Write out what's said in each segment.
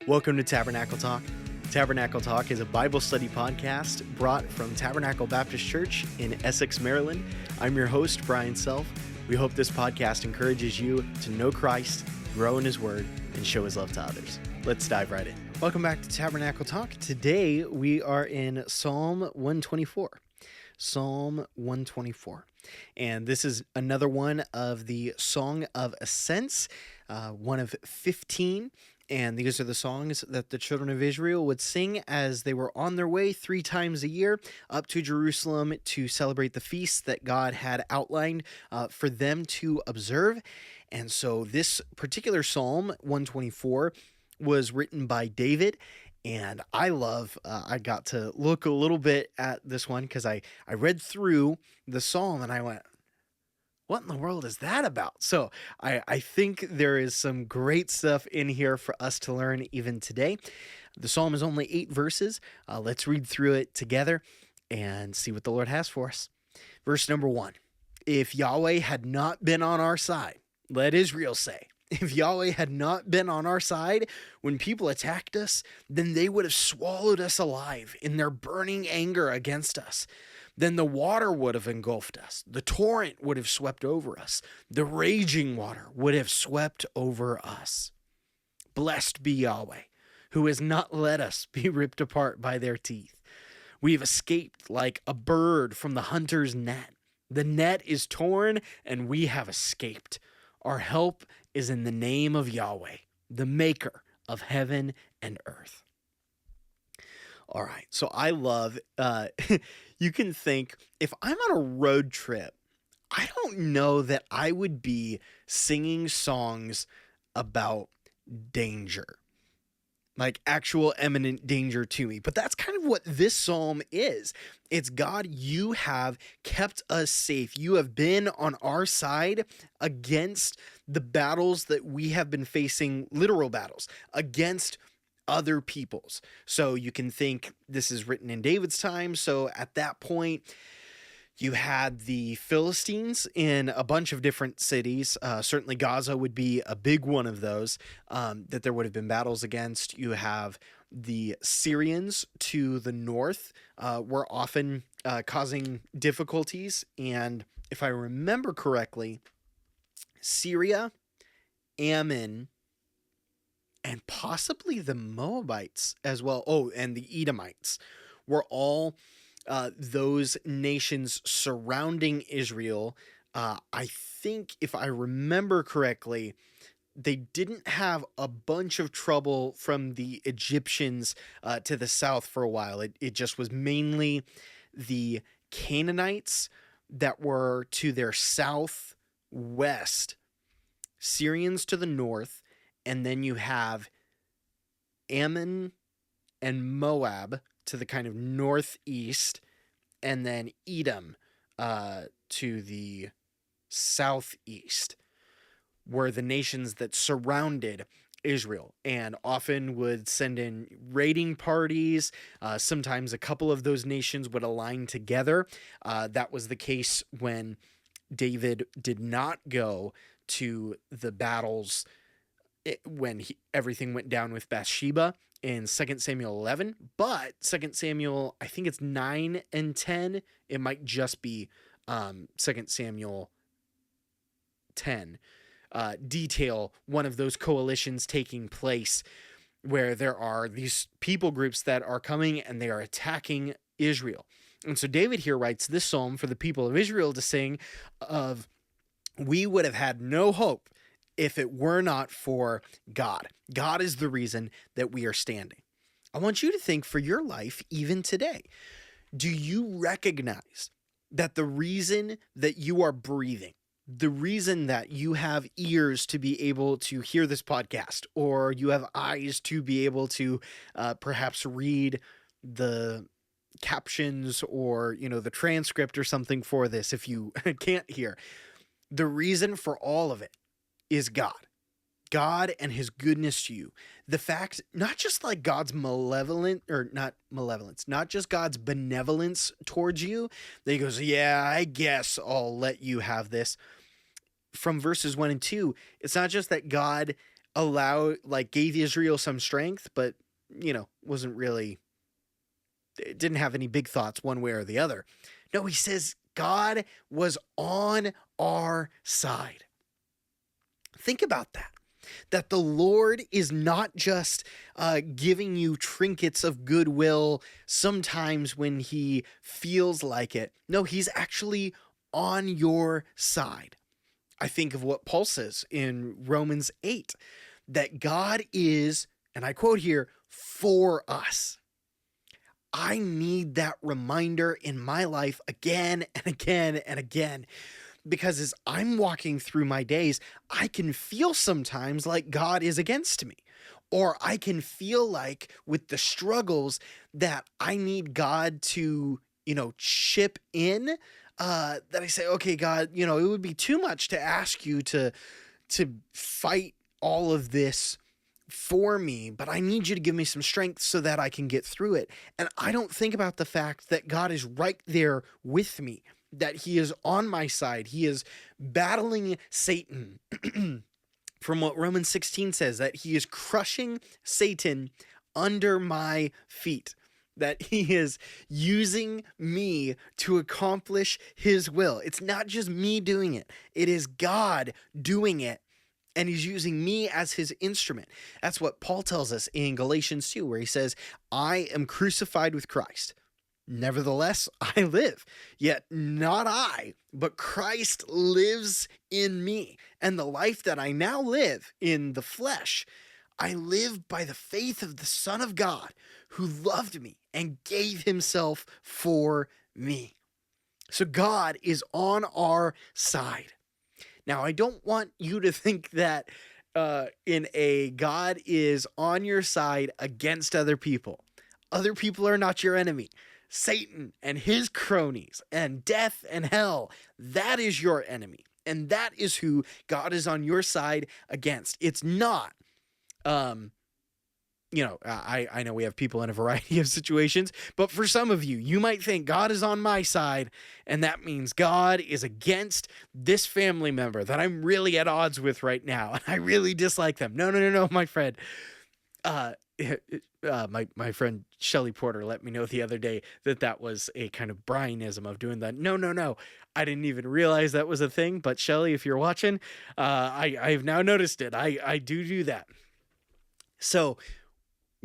Welcome to Tabernacle Talk. Tabernacle Talk is a Bible study podcast brought from Tabernacle Baptist Church in Essex, Maryland. I'm your host, Brian Self. We hope this podcast encourages you to know Christ, grow in His Word, and show His love to others. Let's dive right in. Welcome back to Tabernacle Talk. Today we are in Psalm 124. Psalm 124. And this is another one of the Song of Ascents, one of 15. And these are the songs that the children of Israel would sing as they were on their way 3 times a year up to Jerusalem to celebrate the feasts that God had outlined for them to observe. And so this particular Psalm 124 was written by David. And I got to look a little bit at this one because I read through the Psalm and I went, what in the world is that about? So I think there is some great stuff in here for us to learn even today. The Psalm is only 8 verses. Let's read through it together and see what the Lord has for us. Verse number 1, if Yahweh had not been on our side, let Israel say, if Yahweh had not been on our side when people attacked us, then they would have swallowed us alive in their burning anger against us. Then the water would have engulfed us. The torrent would have swept over us. The raging water would have swept over us. Blessed be Yahweh, who has not let us be ripped apart by their teeth. We have escaped like a bird from the hunter's net. The net is torn, and we have escaped. Our help is in the name of Yahweh, the maker of heaven and earth. All right, so I love, you can think, if I'm on a road trip, I don't know that I would be singing songs about danger, like actual imminent danger to me. But that's kind of what this psalm is. It's God, you have kept us safe. You have been on our side against the battles that we have been facing, literal battles, against other peoples. So you can think this is written in David's time. So at that point, you had the Philistines in a bunch of different cities. Certainly Gaza would be a big one of those that there would have been battles against. You have the Syrians to the north were often causing difficulties. And if I remember correctly, Syria, Ammon, and possibly the Moabites as well. Oh, and the Edomites were all those nations surrounding Israel. I think if I remember correctly, they didn't have a bunch of trouble from the Egyptians to the south for a while. It just was mainly the Canaanites that were to their southwest, Syrians to the north, and then you have Ammon and Moab to the kind of northeast, and then Edom to the southeast, were the nations that surrounded Israel and often would send in raiding parties. Sometimes a couple of those nations would align together. That was the case when David did not go to the battles when everything went down with Bathsheba in 2 Samuel 11, but 2 Samuel, I think it's 9 and 10. It might just be 2 Samuel 10. Detail one of those coalitions taking place where there are these people groups that are coming and they are attacking Israel. And so David here writes this psalm for the people of Israel to sing of, we would have had no hope if it were not for God. God is the reason that we are standing. I want you to think for your life, even today. Do you recognize that the reason that you are breathing, the reason that you have ears to be able to hear this podcast, or you have eyes to be able to perhaps read the captions or, the transcript or something for this if you can't hear, the reason for all of it is God and his goodness to you. The fact, not just like God's not just God's benevolence towards you, that he goes, yeah, I guess I'll let you have this. From verses 1 and 2, it's not just that God gave Israel some strength, but, wasn't really, didn't have any big thoughts one way or the other. No, he says God was on our side. Think about that. That the Lord is not just giving you trinkets of goodwill sometimes when he feels like it. No, he's actually on your side. I think of what Paul says in Romans 8, that God is, and I quote here, for us. I need that reminder in my life again and again and again. Because as I'm walking through my days, I can feel sometimes like God is against me. Or I can feel like with the struggles that I need God to, chip in, that I say, okay, God, it would be too much to ask you to fight all of this for me, but I need you to give me some strength so that I can get through it. And I don't think about the fact that God is right there with me, that he is on my side. He is battling Satan from what Romans 16 says, that he is crushing Satan under my feet, that he is using me to accomplish his will. It's not just me doing it. It is God doing it. And he's using me as his instrument. That's what Paul tells us in Galatians 2, where he says, I am crucified with Christ. Nevertheless, I live, yet not I, but Christ lives in me. And the life that I now live in the flesh, I live by the faith of the Son of God, who loved me and gave himself for me. So God is on our side. Now, I don't want you to think that God is on your side against other people. Other people are not your enemy. Satan and his cronies and death and hell, that is your enemy. And that is who God is on your side against. It's not, I know we have people in a variety of situations, but for some of you, you might think God is on my side, and that means God is against this family member that I'm really at odds with right now, and I really dislike them. No, my friend. My friend Shelly Porter let me know the other day that was a kind of Brianism of doing that. No. I didn't even realize that was a thing, but Shelly, if you're watching, I've now noticed it. I do that. So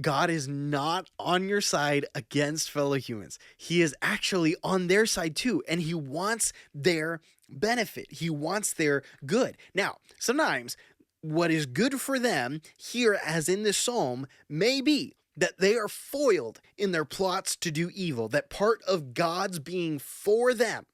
God is not on your side against fellow humans. He is actually on their side too, and he wants their benefit. He wants their good. Now, sometimes what is good for them here, as in this psalm, may be that they are foiled in their plots to do evil, that part of God's being for them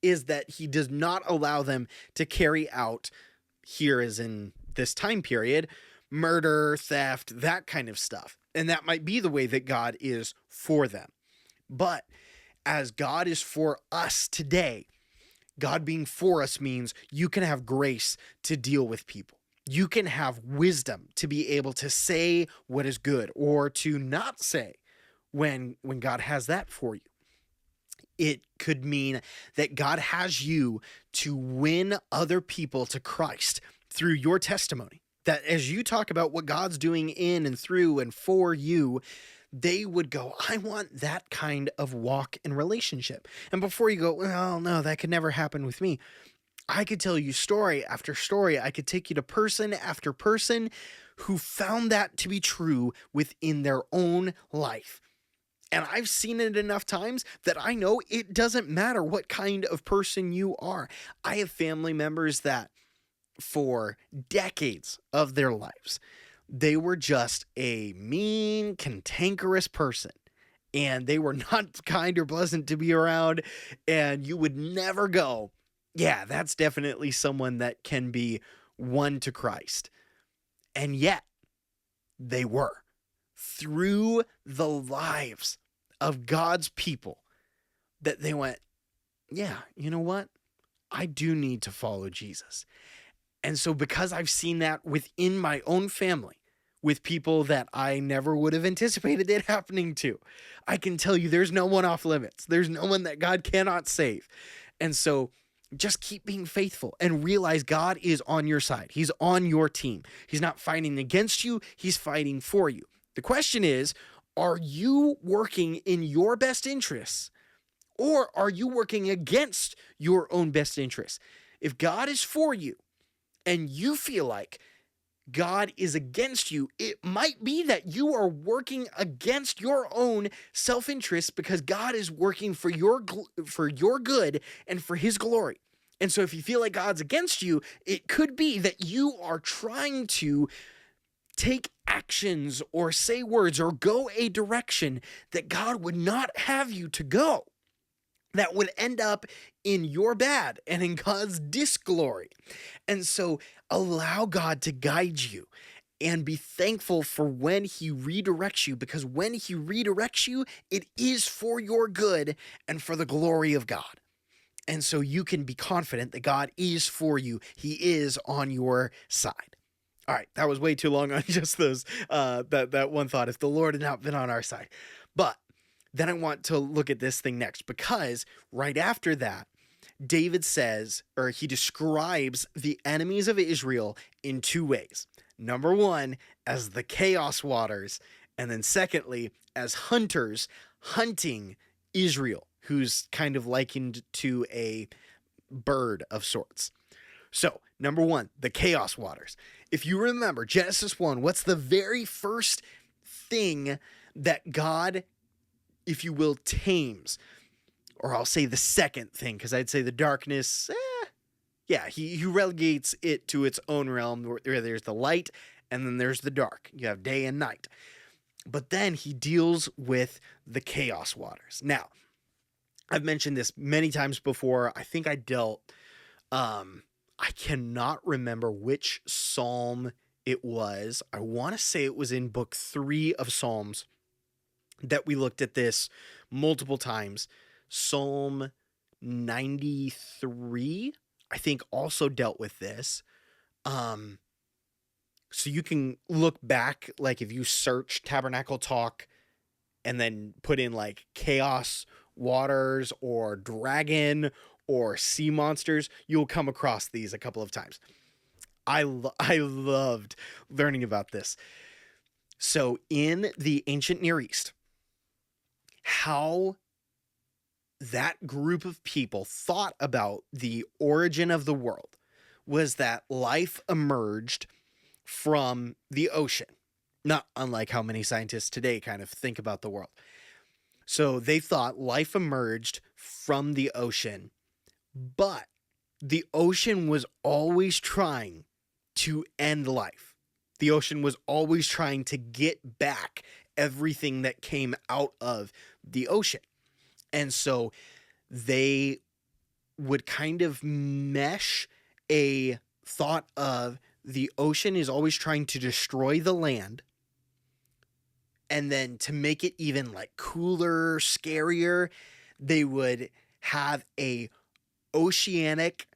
is that he does not allow them to carry out, here as in this time period, murder, theft, that kind of stuff. And that might be the way that God is for them. But as God is for us today, God being for us means you can have grace to deal with people. You can have wisdom to be able to say what is good or to not say when God has that for you. It could mean that God has you to win other people to Christ through your testimony. That as you talk about what God's doing in and through and for you, they would go, I want that kind of walk and relationship. And before you go, well, no, that could never happen with me, I could tell you story after story. I could take you to person after person who found that to be true within their own life. And I've seen it enough times that I know it doesn't matter what kind of person you are. I have family members that for decades of their lives, they were just a mean, cantankerous person. And they were not kind or pleasant to be around. And you would never go, yeah, that's definitely someone that can be won to Christ. And yet, they were. Through the lives of God's people, that they went, yeah, you know what? I do need to follow Jesus. And so because I've seen that within my own family, with people that I never would have anticipated it happening to, I can tell you there's no one off limits. There's no one that God cannot save. And so just keep being faithful and realize God is on your side. He's on your team. He's not fighting against you. He's fighting for you. The question is, are you working in your best interests, or are you working against your own best interests? If God is for you and you feel like God is against you, it might be that you are working against your own self-interest because God is working for your good and for his glory. And so if you feel like God's against you, it could be that you are trying to take actions or say words or go a direction that God would not have you to go, that would end up in your bad and in God's disglory. And so allow God to guide you and be thankful for when he redirects you, because when he redirects you, it is for your good and for the glory of God. And so you can be confident that God is for you. He is on your side. All right, that was way too long on just those, that one thought, if the Lord had not been on our side. But then I want to look at this thing next, because right after that, David says, or he describes the enemies of Israel in two ways. Number one, as the chaos waters, and then secondly, as hunters hunting Israel, who's kind of likened to a bird of sorts. So, number one, the chaos waters. If you remember Genesis 1, what's the very first thing that God, if you will, tames? Or I'll say the second thing, because I'd say the darkness, he relegates it to its own realm, where there's the light and then there's the dark. You have day and night. But then he deals with the chaos waters. Now, I've mentioned this many times before. I think I cannot remember which psalm it was. I want to say it was in book 3 of Psalms that we looked at this multiple times. Psalm 93, I think, also dealt with this. So you can look back, like if you search Tabernacle Talk and then put in like chaos waters or dragon or sea monsters, you'll come across these a couple of times. I loved learning about this. So in the ancient Near East, how that group of people thought about the origin of the world was that life emerged from the ocean, not unlike how many scientists today kind of think about the world. So they thought life emerged from the ocean, but the ocean was always trying to end life. The ocean was always trying to get back everything that came out of the ocean. And so they would kind of mesh a thought of the ocean is always trying to destroy the land. And then to make it even like cooler, scarier, they would have a oceanic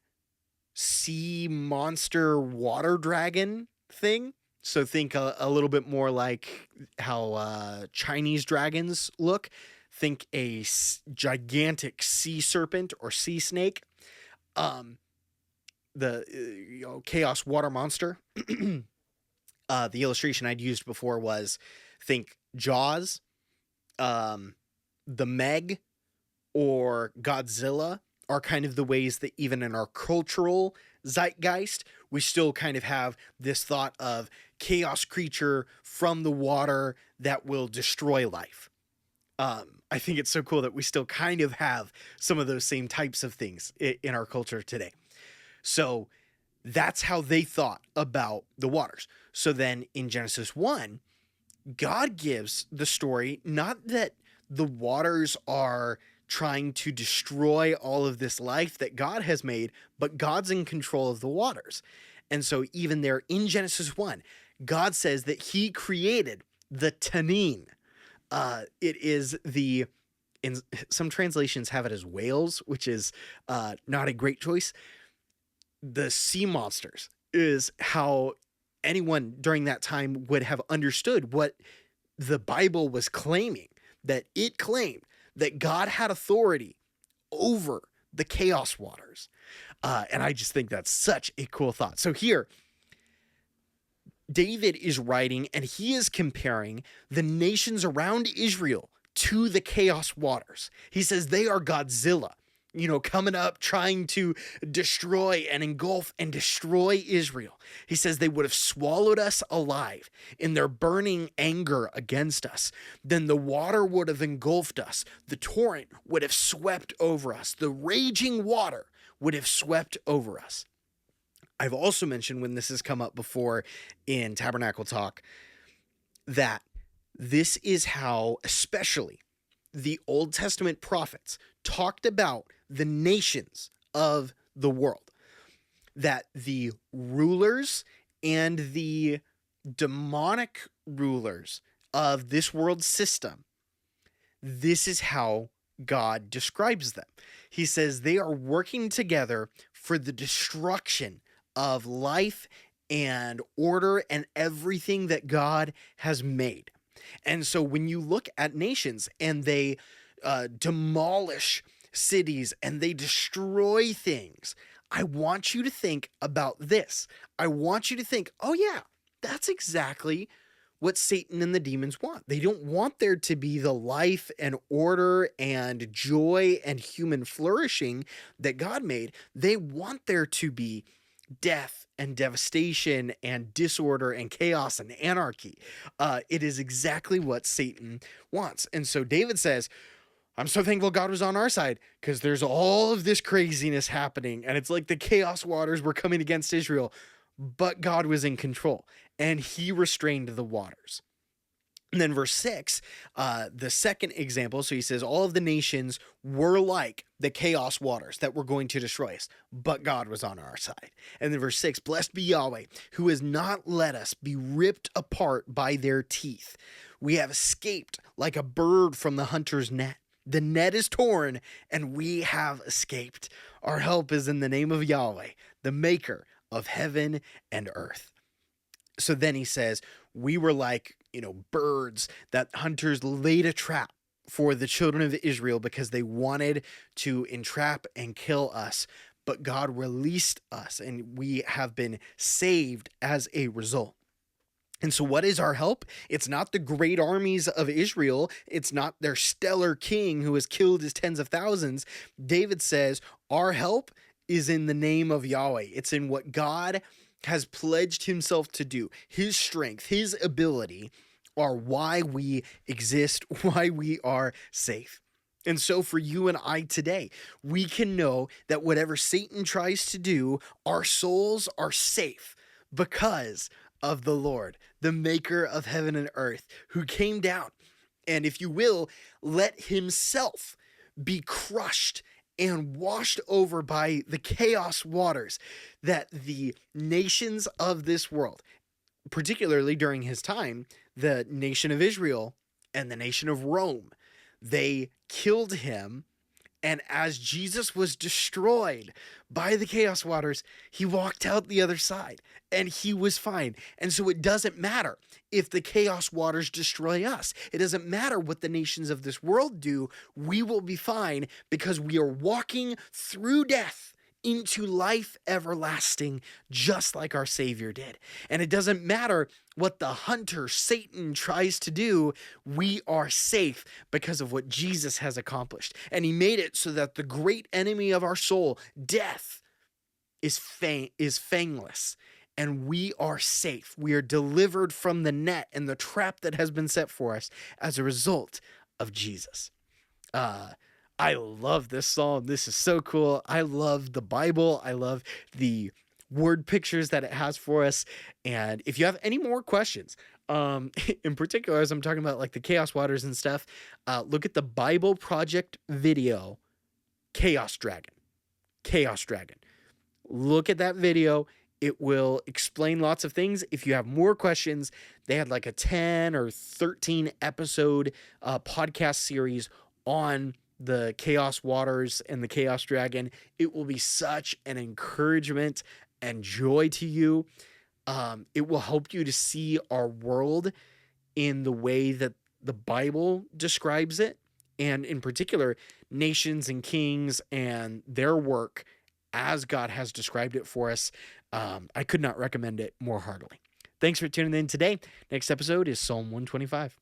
sea monster water dragon thing. So think a little bit more like how Chinese dragons look. Think a gigantic sea serpent or sea snake. The chaos water monster. The illustration I'd used before was think Jaws, the Meg, or Godzilla are kind of the ways that even in our cultural zeitgeist, we still kind of have this thought of chaos creature from the water that will destroy life. I think it's so cool that we still kind of have some of those same types of things in our culture today. So that's how they thought about the waters. So then in Genesis 1, God gives the story, not that the waters are trying to destroy all of this life that God has made, but God's in control of the waters. And so even there in Genesis 1, God says that he created the Tannin. It is in some translations have it as whales, which is not a great choice. The sea monsters is how anyone during that time would have understood what the Bible was claiming, that it claimed that God had authority over the chaos waters. And I just think that's such a cool thought. So here, David is writing and he is comparing the nations around Israel to the chaos waters. He says they are Godzilla, coming up, trying to destroy and engulf and destroy Israel. He says they would have swallowed us alive in their burning anger against us. Then the water would have engulfed us. The torrent would have swept over us. The raging water would have swept over us. I've also mentioned, when this has come up before in Tabernacle Talk, that this is how especially the Old Testament prophets talked about the nations of the world, that the rulers and the demonic rulers of this world system, this is how God describes them. He says they are working together for the destruction of life and order and everything that God has made. And so when you look at nations and they demolish cities and they destroy things, I want you to think about this. I want you to think, oh yeah, that's exactly what Satan and the demons want. They don't want there to be the life and order and joy and human flourishing that God made. They want there to be death and devastation and disorder and chaos and anarchy. It is exactly what Satan wants. And so David says, I'm so thankful God was on our side, because there's all of this craziness happening and it's like the chaos waters were coming against Israel, but God was in control and he restrained the waters. And then verse 6, the second example, so he says all of the nations were like the chaos waters that were going to destroy us, but God was on our side. And then verse 6, blessed be Yahweh, who has not let us be ripped apart by their teeth. We have escaped like a bird from the hunter's net. The net is torn and we have escaped. Our help is in the name of Yahweh, the maker of heaven and earth. So then he says, we were like, birds that hunters laid a trap for the children of Israel because they wanted to entrap and kill us. But God released us and we have been saved as a result. And so what is our help? It's not the great armies of Israel. It's not their stellar king who has killed his tens of thousands. David says our help is in the name of Yahweh. It's in what God has pledged himself to do. His strength, his ability are why we exist, why we are safe. And so for you and I today, we can know that whatever Satan tries to do, our souls are safe because of the Lord, the maker of heaven and earth, who came down and, if you will, let himself be crushed and washed over by the chaos waters that the nations of this world, particularly during his time, the nation of Israel and the nation of Rome, they killed him. And as Jesus was destroyed by the chaos waters, he walked out the other side and he was fine. And so it doesn't matter if the chaos waters destroy us. It doesn't matter what the nations of this world do. We will be fine because we are walking through death into life everlasting, just like our Savior did. And it doesn't matter what the hunter, Satan, tries to do. We are safe because of what Jesus has accomplished. And he made it so that the great enemy of our soul, death, is fangless. And we are safe. We are delivered from the net and the trap that has been set for us as a result of Jesus. I love this psalm. This is so cool. I love the Bible. I love the word pictures that it has for us. And if you have any more questions, in particular, as I'm talking about like the chaos waters and stuff, look at the Bible Project video, Chaos Dragon. Look at that video. It will explain lots of things. If you have more questions, they had like a 10 or 13 episode podcast series on the chaos waters and the chaos dragon. It will be such an encouragement and joy to you. It will help you to see our world in the way that the Bible describes it, and in particular, nations and kings and their work as God has described it for us. I could not recommend it more heartily. Thanks for tuning in today. Next episode is Psalm 125.